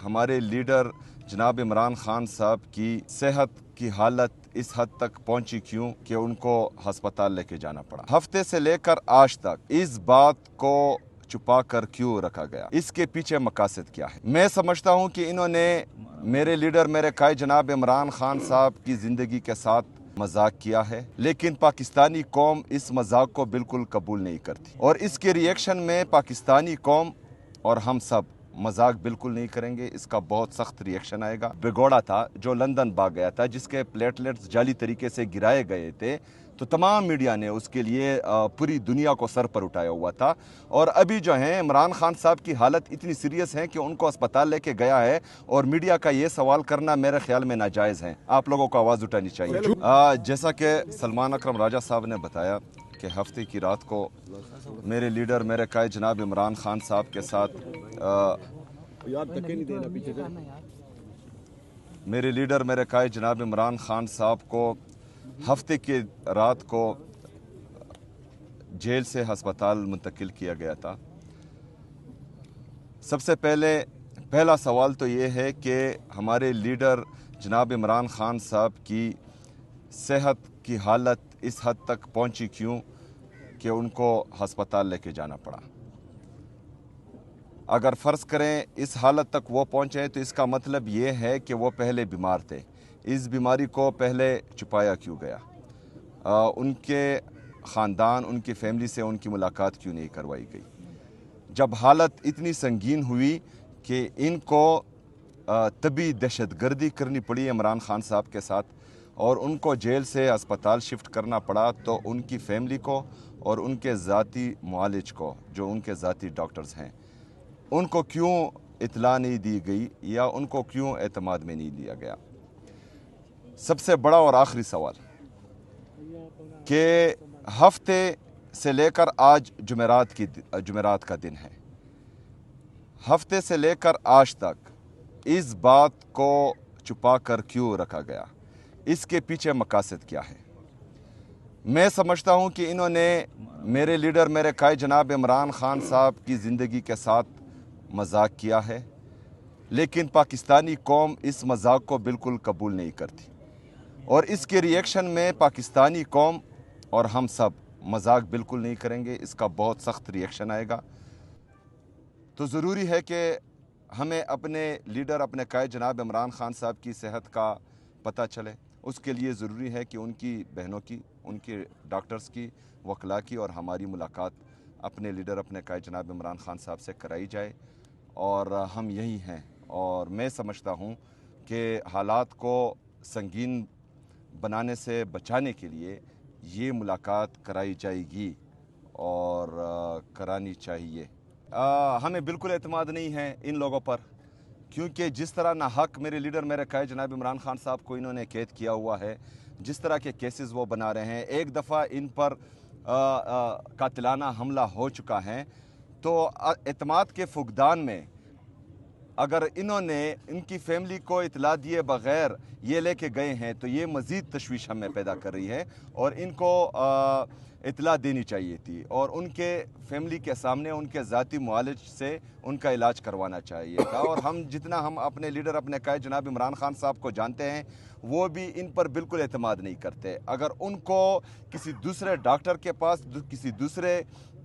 हमारे लीडर जनाब इमरान खान साहब की सेहत की हालत इस हद तक पहुंची क्यों कि उनको हस्पताल लेके जाना पड़ा। हफ्ते से लेकर आज तक इस बात को छुपा कर क्यों रखा गया, इसके पीछे मकासद क्या है। मैं समझता हूं कि इन्होंने मेरे लीडर मेरे कायद जनाब इमरान खान साहब की ज़िंदगी के साथ मजाक किया है, लेकिन पाकिस्तानी कौम इस मजाक को बिल्कुल कबूल नहीं करती और इसके रिएक्शन में पाकिस्तानी कौम और हम सब मजाक बिल्कुल नहीं करेंगे। इसका बहुत सख्त रिएक्शन आएगा। बेगौड़ा था जो लंदन भाग गया था, जिसके प्लेटलेट्स जाली तरीके से गिराए गए थे, तो तमाम मीडिया ने उसके लिए पूरी दुनिया को सर पर उठाया हुआ था। और अभी जो है इमरान खान साहब की हालत इतनी सीरियस है कि उनको अस्पताल लेके गया है और मीडिया का ये सवाल करना मेरे ख्याल में नाजायज़ है। आप लोगों को आवाज़ उठानी चाहिए। जैसा कि सलमान अकरम राजा साहब ने बताया कि हफ्ते की रात को मेरे लीडर मेरे कायद जनाब इमरान खान साहब के साथ मेरे लीडर मेरे कायद जनाब इमरान खान साहब को हफ्ते की रात को जेल से हस्पताल मुंतकिल किया गया था। सबसे पहला सवाल तो ये है कि हमारे लीडर जनाब इमरान खान साहब की सेहत की हालत इस हद तक पहुंची क्यों कि उनको हस्पताल लेके जाना पड़ा। अगर फ़र्ज़ करें इस हालत तक वो पहुँचे तो इसका मतलब ये है कि वो पहले बीमार थे। इस बीमारी को पहले छुपाया क्यों गया, उनके ख़ानदान उनकी फैमिली से उनकी मुलाकात क्यों नहीं करवाई गई। जब हालत इतनी संगीन हुई कि इनको तभी दहशतगर्दी करनी पड़ी इमरान खान साहब के साथ और उनको जेल से अस्पताल शिफ्ट करना पड़ा, तो उनकी फैमिली को और उनके ज़ाती मुआलिज को जो उनके ज़ाती डॉक्टर्स हैं उनको क्यों इत्ला नहीं दी गई या उनको क्यों एतमाद में नहीं लिया गया। सबसे बड़ा और आखिरी सवाल कि हफ्ते से लेकर आज जुमेरात का दिन है, हफ्ते से लेकर आज तक इस बात को छुपा कर क्यों रखा गया, इसके पीछे मकासद क्या है। मैं समझता हूं कि इन्होंने मेरे लीडर मेरे कायद जनाब इमरान खान साहब की ज़िंदगी के साथ मजाक किया है, लेकिन पाकिस्तानी कौम इस मजाक को बिल्कुल कबूल नहीं करती और इसके रिएक्शन में पाकिस्तानी कौम और हम सब मजाक बिल्कुल नहीं करेंगे। इसका बहुत सख्त रिएक्शन आएगा। तो ज़रूरी है कि हमें अपने लीडर अपने कायद जनाब इमरान खान साहब की सेहत का पता चले। उसके लिए ज़रूरी है कि उनकी बहनों की, उनके डॉक्टर्स की, वकला की और हमारी मुलाकात अपने लीडर अपने कायद जनाब इमरान खान साहब से कराई जाए। और हम यही हैं और मैं समझता हूँ कि हालात को संगीन बनाने से बचाने के लिए ये मुलाकात कराई जाएगी और करानी चाहिए। हमें बिल्कुल एतमाद नहीं है इन लोगों पर, क्योंकि जिस तरह ना हक मेरे लीडर मेरे कायद जनाब इमरान खान साहब को इन्होंने कैद किया हुआ है, जिस तरह के केसेस वो बना रहे हैं, एक दफ़ा इन पर कातिलाना हमला हो चुका है, तो एतमाद के फुकदान में अगर इन्होंने इनकी फैमिली को इतला दिए बग़ैर ये लेके गए हैं तो ये मज़ीद तशवीश हमें पैदा कर रही है और इनको इतला देनी चाहिए थी और उनके फैमिली के सामने उनके ज़ाती मुआलिज से उनका इलाज करवाना चाहिए था। और हम अपने लीडर अपने कायद जनाब इमरान खान साहब को जानते हैं, वो भी इन पर बिल्कुल एतमाद नहीं करते। अगर उनको किसी दूसरे डॉक्टर के पास किसी दूसरे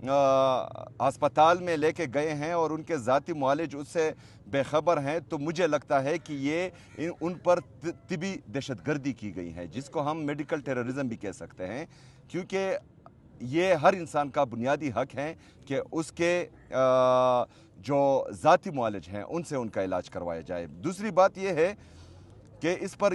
अस्पताल में लेके गए हैं और उनके ज़ाती मुआलिज उससे बेखबर हैं, तो मुझे लगता है कि ये उन पर तिबी दहशतगर्दी की गई है, जिसको हम मेडिकल टेररिज्म भी कह सकते हैं, क्योंकि ये हर इंसान का बुनियादी हक है कि उसके जो ज़ाती मुआलिज हैं उनसे उनका इलाज करवाया जाए। दूसरी बात ये है कि इस पर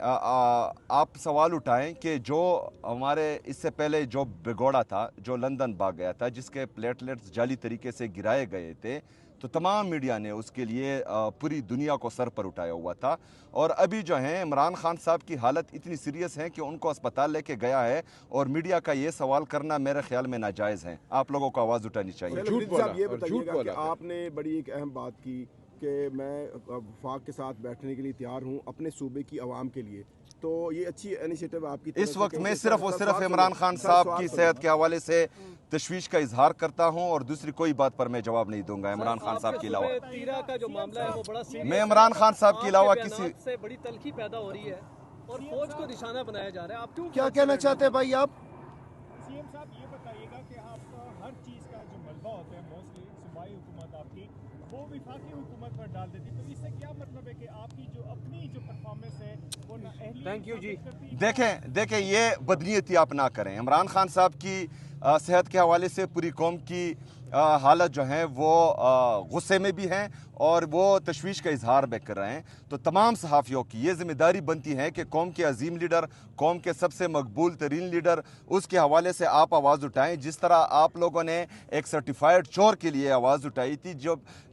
आप सवाल उठाएं कि जो हमारे इससे पहले जो बेगौड़ा था जो लंदन भाग गया था, जिसके प्लेटलेट्स जाली तरीके से गिराए गए थे, तो तमाम मीडिया ने उसके लिए पूरी दुनिया को सर पर उठाया हुआ था। और अभी जो है इमरान खान साहब की हालत इतनी सीरियस है कि उनको अस्पताल लेके गया है और मीडिया का ये सवाल करना मेरे ख्याल में नाजायज़ है। आप लोगों को आवाज़ उठानी चाहिए। झूठ बोला। ये बताइएगा कि आपने बड़ी एक अहम बात की कि मैं वफाक के साथ बैठने के लिए तैयार हूँ अपने सूबे की आवाम के लिए, तो ये अच्छी इनिशिएटिव आपकी तरफ इस से वक्त कि मैं सर, सिर्फ और सर, सिर्फ सवाल इमरान सुनो, खान सर, साहब सवाल की सुनो। सेहत के हवाले से तशवीश का इजहार करता हूं और दूसरी कोई बात पर मैं जवाब नहीं दूंगा इमरान खान साहब के अलावा। तीरा का जो मामला है वो बड़ा सीरियस मैं इमरान खान साहब के अलावा आपके किसी बयानात से बड़ी तलखी पैदा हो रही है और फौज को निशाना बनाया जा रहा है। आप क्यों क्या कहना चाहते हैं भाई आप? सीएम साहब ये बताइएगा कि आप हर चीज़ का जो मलबा होता है मोस्टली सूबाई हुकूमत आपकी वो विफाकी हुकूमत पर डाल देती, तो इससे क्या मतलब है कि आपकी जो अपनी जो परफॉर्मेंस है वो नाअहली थैंक यू जी। देखें ये बदनीयती आप ना करें। इमरान खान साहब की सेहत के हवाले से पूरी कौम की हालत जो है वो गुस्से में भी हैं और वो तशवीश का इजहार भी कर रहे हैं। तो तमाम सहाफ़ियों की ये ज़िम्मेदारी बनती है कि कौम के अजीम लीडर, कौम के सबसे मकबूल तरीन लीडर, उसके हवाले से आप आवाज़ उठाएं। जिस तरह आप लोगों ने एक सर्टिफाइड चोर के लिए आवाज़ उठाई थी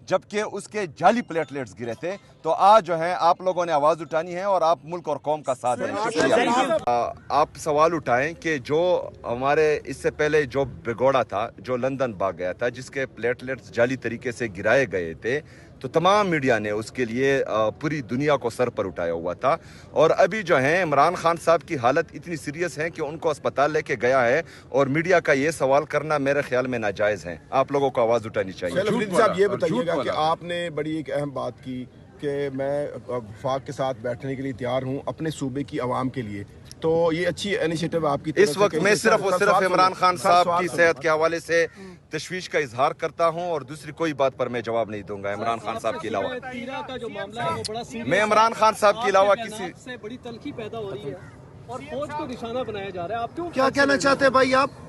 जबकि उसके जाली प्लेटलेट्स गिरे थे, तो आज जो है आप लोगों ने आवाज़ उठानी है और आप मुल्क और कौम का साथ दें। शुक्रिया। आप सवाल उठाएं कि जो हमारे इससे पहले जो भिगोड़ा था, जो लंदन भाग गया था, जिसके प्लेटलेट्स जाली तरीके से गिराए गए थे, तो तमाम मीडिया ने उसके लिए पूरी दुनिया को सर पर उठाया हुआ था। और अभी जो है इमरान खान साहब की हालत इतनी सीरियस है कि उनको अस्पताल लेके गया है और मीडिया का ये सवाल करना मेरे ख्याल में नाजायज़ है। आप लोगों को आवाज़ उठानी चाहिए। अफरीदी साहब ये बताइएगा कि आपने बड़ी एक अहम बात की कि मैं वफाक के साथ बैठने के लिए तैयार हूँ अपने सूबे की आवाम के लिए, तो ये अच्छी इनिशिएटिव आपकी तरफ इस से वक्त कि मैं सर, सिर्फ और सर, सिर्फ सवाल इमरान सुनो, खान सर, साहब सवाल की सुनो। सेहत के हवाले से तशवीश का इजहार करता हूं और दूसरी कोई बात पर मैं जवाब नहीं दूंगा इमरान खान साहब के अलावा। तीरा का जो मामला है वो बड़ा सीरियस मैं इमरान खान साहब के अलावा आपके किसी बयानात से बड़ी तलखी पैदा हो रही है और फौज को निशाना बनाया जा रहा है। आप क्यों क्या कहना चाहते हैं भाई आप?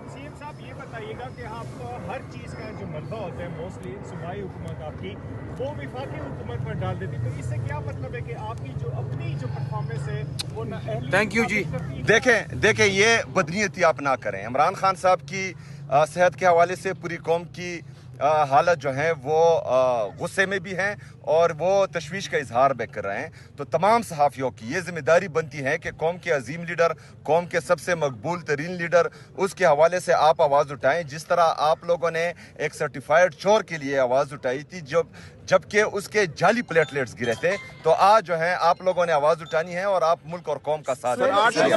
सीएम साहब ये बताइएगा कि आप हर चीज़ का जो मलबा होता है मोस्टली सूबाई हुकूमत आपकी वो विफाकी हुकूमत पर डाल देती, तो इससे क्या मतलब है कि आपकी जो अपनी जो परफॉर्मेंस है वो नाअहली थैंक यू जी। देखें ये बदनीयती आप ना करें। इमरान खान साहब की सेहत के हवाले से पूरी कौम की हालत जो है वो गुस्से में भी हैं और वो तशवीश का इजहार भी कर रहे हैं। तो तमाम सहाफ़ियों की ये ज़िम्मेदारी बनती है कि कौम के अजीम लीडर, कौम के सबसे मकबूल तरीन लीडर, उसके हवाले से आप आवाज़ उठाएं। जिस तरह आप लोगों ने एक सर्टिफाइड चोर के लिए आवाज़ उठाई थी जबकि उसके जाली प्लेटलेट्स गिरे थे, तो आज जो है आप लोगों ने आवाज़ उठानी है और आप मुल्क और कौम का साथ दें।